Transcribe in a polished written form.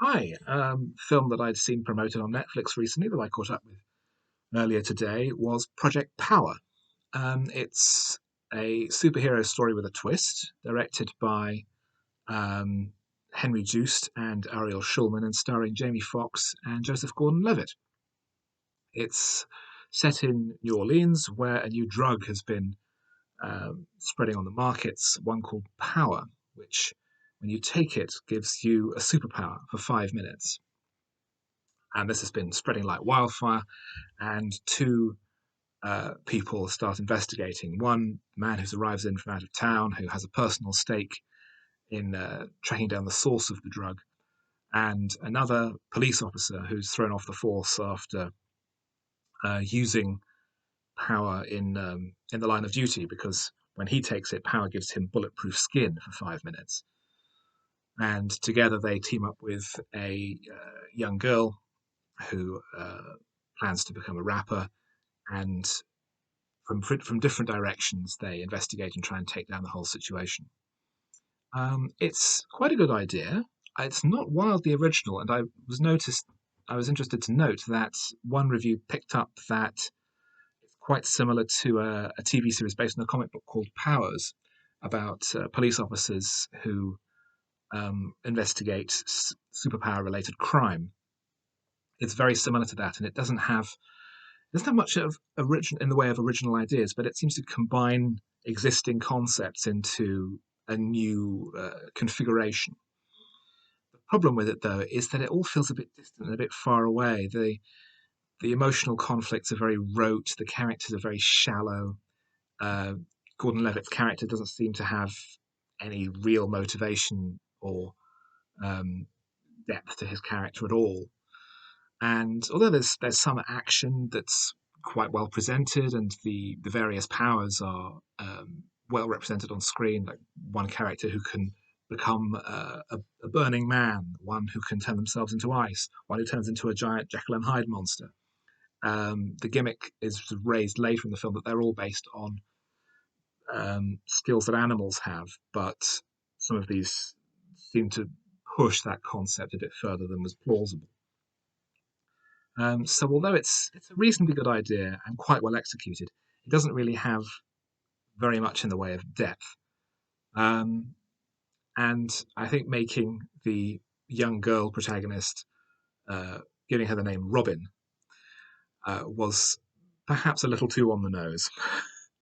Hi, film that I'd seen promoted on Netflix recently that I caught up with earlier today was Project Power. It's a superhero story with a twist, directed by um, Henry Joost and Ariel Schulman, and starring Jamie Foxx and Joseph Gordon-Levitt. It's set in New Orleans, where a new drug has been spreading on the markets, one called Power, which, when you take it, gives you a superpower for 5 minutes. And this has been spreading like wildfire. And two people start investigating. One man who arrives in from out of town, who has a personal stake in tracking down the source of the drug, and another police officer who's thrown off the force after using power in the line of duty because when he takes it, power gives him bulletproof skin for 5 minutes. And together they team up with a young girl who plans to become a rapper, and from different directions they investigate and try and take down the whole situation. It's quite a good idea. It's not wildly original, and I was interested to note that one review picked up that it's quite similar to a TV series based on a comic book called Powers about police officers who investigate superpower-related crime. It's very similar to that, and it doesn't have much of origin in the way of original ideas, but it seems to combine existing concepts into a new configuration. The problem with it, though, is that it all feels a bit distant and a bit far away. The emotional conflicts are very rote. The characters are very shallow. Uh, Gordon Levitt's character doesn't seem to have any real motivation or um, depth to his character at all. And although there's some action that's quite well presented, and the various powers are well represented on screen, like one character who can become a burning man, one who can turn themselves into ice, one who turns into a giant Jekyll and Hyde monster. The gimmick is raised later in the film that they're all based on skills that animals have, but some of these seem to push that concept a bit further than was plausible. So although it's a reasonably good idea and quite well executed, it doesn't really have very much in the way of depth. Um, and I think making the young girl protagonist, uh, giving her the name Robin, was perhaps a little too on the nose.